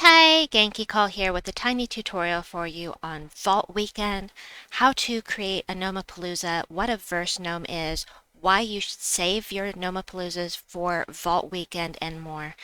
Hi, Genki Call here with a tiny tutorial for you on Vault Weekend, how to create a Gnome-a-Palooza, what a verse gnome is, why you should save your Gnome-a-Paloozas for Vault Weekend, and more.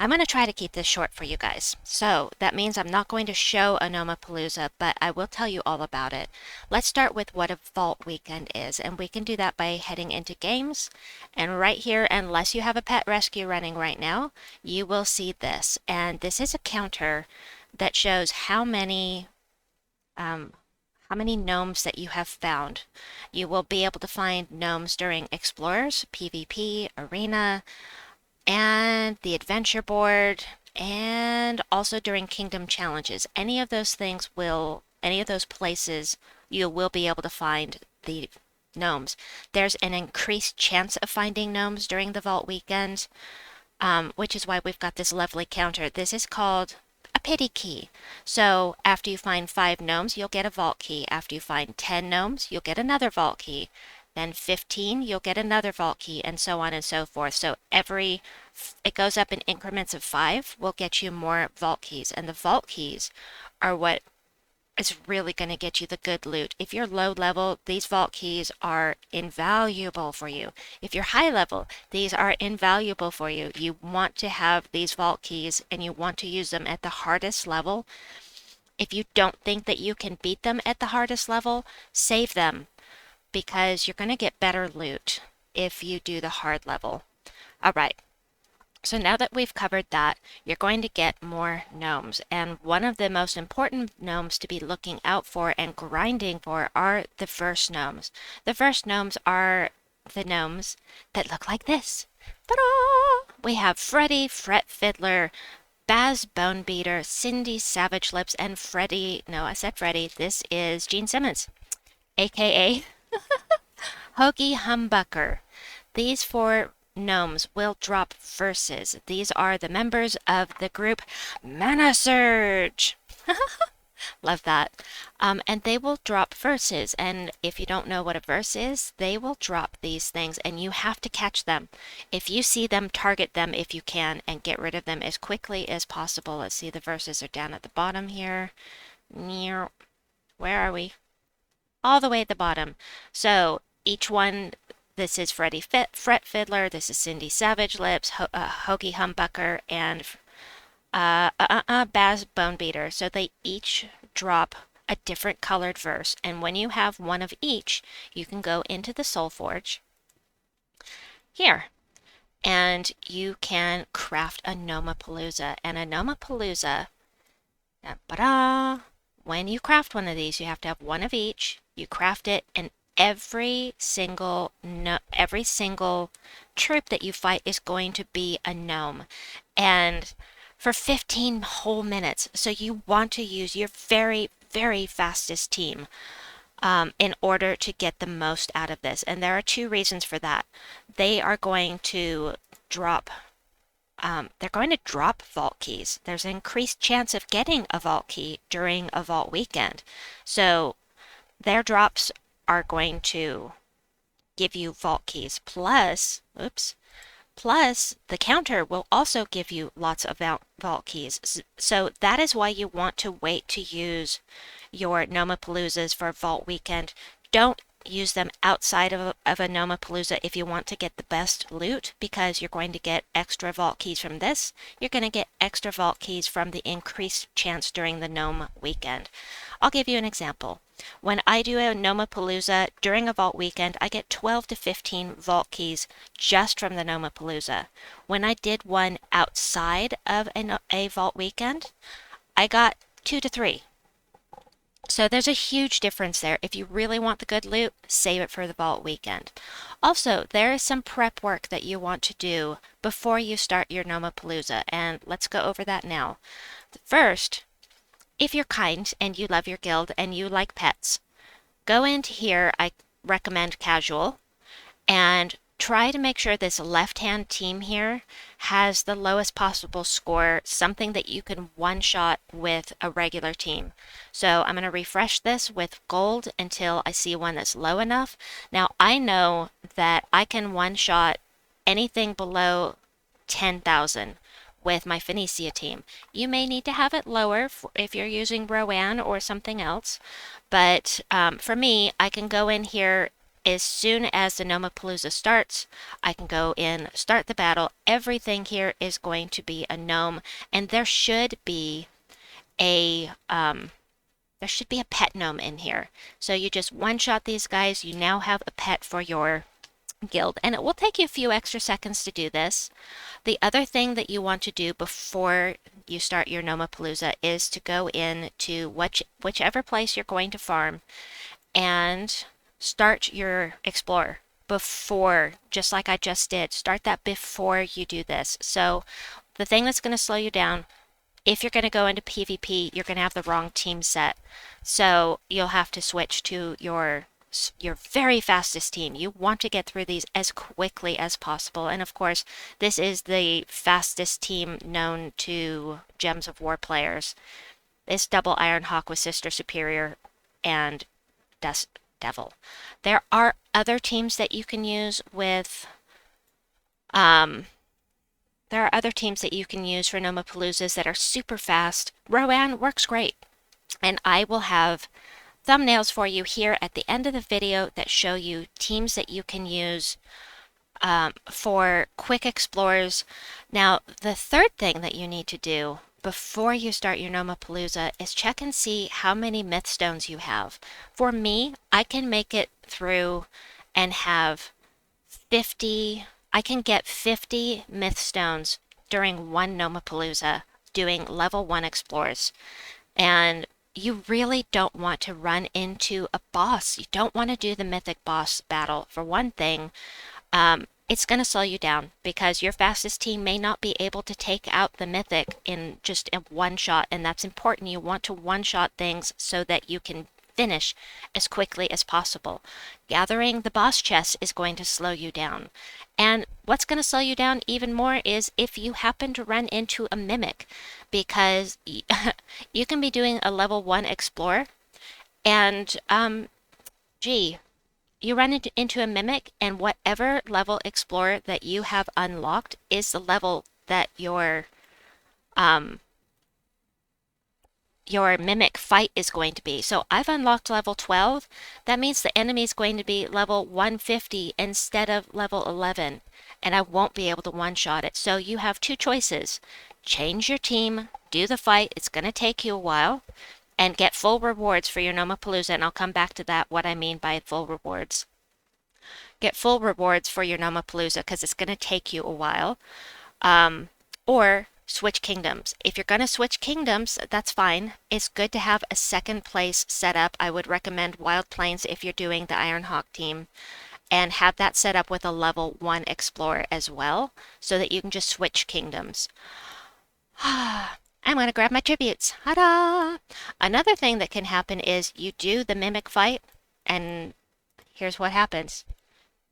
I'm going to try to keep this short for you guys. So that means I'm not going to show a Gnome-a-Palooza, but I will tell you all about it. Let's start with what a Vault Weekend is, and we can do that by heading into Games. And right here, unless you have a pet rescue running right now, you will see this. And this is a counter that shows how many gnomes that you have found. You will be able to find gnomes during Explorers, PvP, Arena, and the adventure board, and also during kingdom challenges. Any of those places, you will be able to find the gnomes. There's an increased chance of finding gnomes during the Vault Weekend, which is why we've got this lovely counter. This is called a pity key. So after you find 5 gnomes, you'll get a vault key. After you find 10 gnomes, you'll get another vault key. Then 15, you'll get another vault key, and so on and so forth. So it goes up in increments of 5, will get you more vault keys. And the vault keys are what is really going to get you the good loot. If you're low level, these vault keys are invaluable for you. If you're high level, these are invaluable for you. You want to have these vault keys and you want to use them at the hardest level. If you don't think that you can beat them at the hardest level, save them, because you're going to get better loot if you do the hard level. All right. So now that we've covered that, you're going to get more gnomes. And one of the most important gnomes to be looking out for and grinding for are the verse gnomes. The verse gnomes are the gnomes that look like this. Ta-da! We have Freddy, Fret Fiddler, Baz Bonebeater, Cindy Savage Lips, and Freddy. No, I said Freddy. This is Gene Simmons, aka Hoagie Humbucker. These 4 gnomes will drop verses. These are the members of the group Mana Surge. Love that. And they will drop verses. And if you don't know what a verse is, they will drop these things and you have to catch them. If you see them, target them if you can and get rid of them as quickly as possible. Let's see, the verses are down at the bottom here. Where are we? All the way at the bottom. So each one, this is Freddy Fret Fiddler, this is Cindy Savage Lips, Hoagie Humbucker, and Baz Bonebeater. So they each drop a different colored verse, and when you have one of each, you can go into the Soulforge here, and you can craft a Gnome-a-Palooza. And a Gnome-a-Palooza, when you craft one of these, you have to have one of each. You craft it, and every single troop that you fight is going to be a gnome, and for 15 whole minutes. So you want to use your very, very fastest team in order to get the most out of this. And there are 2 reasons for that. They are going to drop vault keys. There's an increased chance of getting a vault key during a Vault Weekend. So their drops are going to give you vault keys. Plus, the counter will also give you lots of vault keys. So that is why you want to wait to use your Gnome-a-Paloozas for Vault Weekend. Don't use them outside of a Gnome-a-Palooza if you want to get the best loot, because you're going to get extra vault keys from this. You're going to get extra vault keys from the increased chance during the Gnome Weekend. I'll give you an example. When I do a Gnome-a-Palooza during a Vault Weekend, I get 12 to 15 vault keys just from the Gnome-a-Palooza. When I did one outside of a Vault Weekend, I got 2 to 3. So there's a huge difference there. If you really want the good loot, save it for the Vault Weekend. Also, there is some prep work that you want to do before you start your Gnome-a-Palooza, and let's go over that now. First, if you're kind and you love your guild and you like pets, go into here. I recommend casual, and try to make sure this left-hand team here has the lowest possible score, something that you can one-shot with a regular team. So I'm going to refresh this with gold until I see one that's low enough. Now I know that I can one-shot anything below 10,000 with my Phoenicia team. You may need to have it lower if you're using Rowan or something else, but for me, I can go in here as soon as the Gnome-a-Palooza starts. I can go in, start the battle. Everything here is going to be a gnome, and there should be a pet gnome in here. So you just one-shot these guys. You now have a pet for your guild, and it will take you a few extra seconds to do this. The other thing that you want to do before you start your Gnome-a-Palooza is to go in to whichever place you're going to farm and start your explorer before, just like I just did. Start that before you do this. So the thing that's going to slow you down, if you're going to go into PvP, you're going to have the wrong team set. So you'll have to switch to your very fastest team. You want to get through these as quickly as possible. And of course, this is the fastest team known to Gems of War players. It's double Ironhawk with Sister Superior and Dust Devil. There are other teams that you can use with there are other teams that you can use for Gnome-a-Paloozas that are super fast. Rowan works great. And I will have thumbnails for you here at the end of the video that show you teams that you can use for quick explorers. Now, the third thing that you need to do before you start your Gnome-a-Palooza is check and see how many myth stones you have. For me, I can make it through and have 50. I can get 50 myth stones during one Gnome-a-Palooza doing level 1 explorers. And you really don't want to run into a boss. You don't want to do the mythic boss battle. For one thing, it's going to slow you down because your fastest team may not be able to take out the mythic in just a one shot, and that's important. You want to one shot things so that you can finish as quickly as possible. Gathering the boss chest is going to slow you down. And what's going to slow you down even more is if you happen to run into a mimic, because you can be doing a level 1 explorer and you run into a mimic, and whatever level explorer that you have unlocked is the level that your mimic fight is going to be. So I've unlocked level 12. That means the enemy is going to be level 150 instead of level 11, and I won't be able to one-shot it. So you have two choices. Change your team, do the fight. It's going to take you a while, and get full rewards for your Gnome-a-Palooza, and I'll come back to that, what I mean by full rewards. Get full rewards for your Gnome-a-Palooza because it's going to take you a while. Or switch kingdoms. If you're going to switch kingdoms, that's fine. It's good to have a second place set up. I would recommend Wild Plains if you're doing the Ironhawk team, and have that set up with a level 1 explorer as well, so that you can just switch kingdoms. I'm going to grab my tributes. Ta-da! Another thing that can happen is you do the mimic fight, and here's what happens.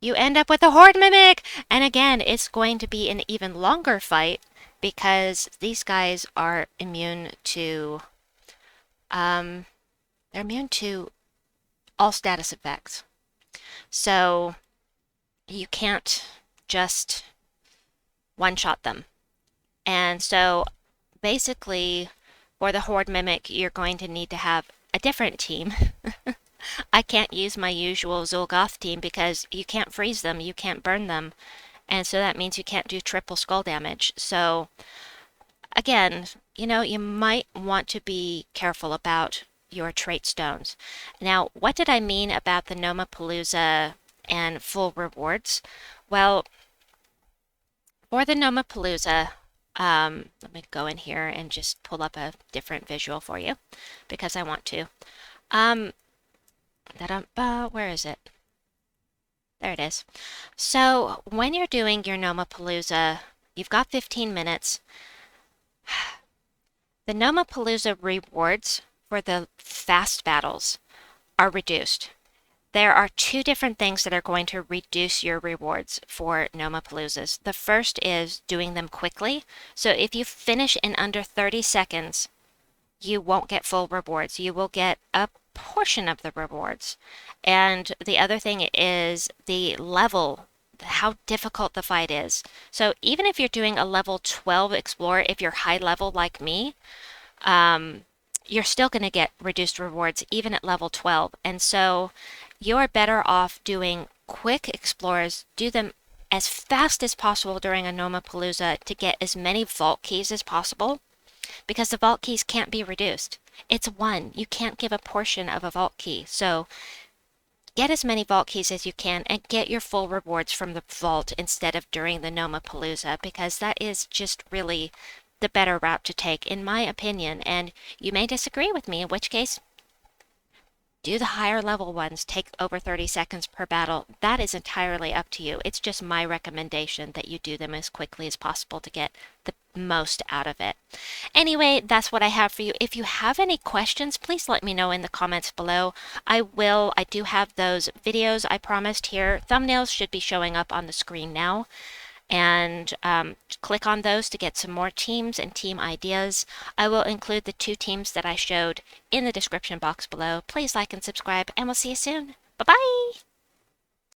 You end up with a horde mimic! And again, it's going to be an even longer fight because these guys are immune to they're immune to all status effects. So you can't just one-shot them. And so basically, for the horde mimic, you're going to need to have a different team. I can't use my usual Zul'Goth team because you can't freeze them, you can't burn them, and so that means you can't do triple skull damage. So again, you might want to be careful about your trait stones. Now, what did I mean about the Gnome-a-Palooza and full rewards? Well, for the Gnome-a-Palooza, let me go in here and just pull up a different visual for you because I want to. Where is it? There it is. So when you're doing your Gnome-a-Palooza, you've got 15 minutes. The Gnome-a-Palooza rewards for the fast battles are reduced. There are two different things that are going to reduce your rewards for Gnome-a-Paloozas. The first is doing them quickly. So if you finish in under 30 seconds, you won't get full rewards. You will get a portion of the rewards. And the other thing is the level how difficult the fight is. So even if you're doing a level 12 explorer, if you're high level like me, you're still going to get reduced rewards even at level 12. And so you're better off doing quick explorers. Do them as fast as possible during a Gnome-a-Palooza to get as many vault keys as possible, because the vault keys can't be reduced. It's one. You can't give a portion of a vault key. So get as many vault keys as you can and get your full rewards from the vault instead of during the Gnome-a-Palooza, because that is just really the better route to take, in my opinion. And you may disagree with me, in which case, do the higher level ones, take over 30 seconds per battle. That is entirely up to you. It's just my recommendation that you do them as quickly as possible to get the most out of it. Anyway, that's what I have for you. If you have any questions, please let me know in the comments below. I do have those videos I promised here. Thumbnails should be showing up on the screen now. And click on those to get some more teams and team ideas. I will include the 2 teams that I showed in the description box below. Please like and subscribe, and we'll see you soon. Bye-bye!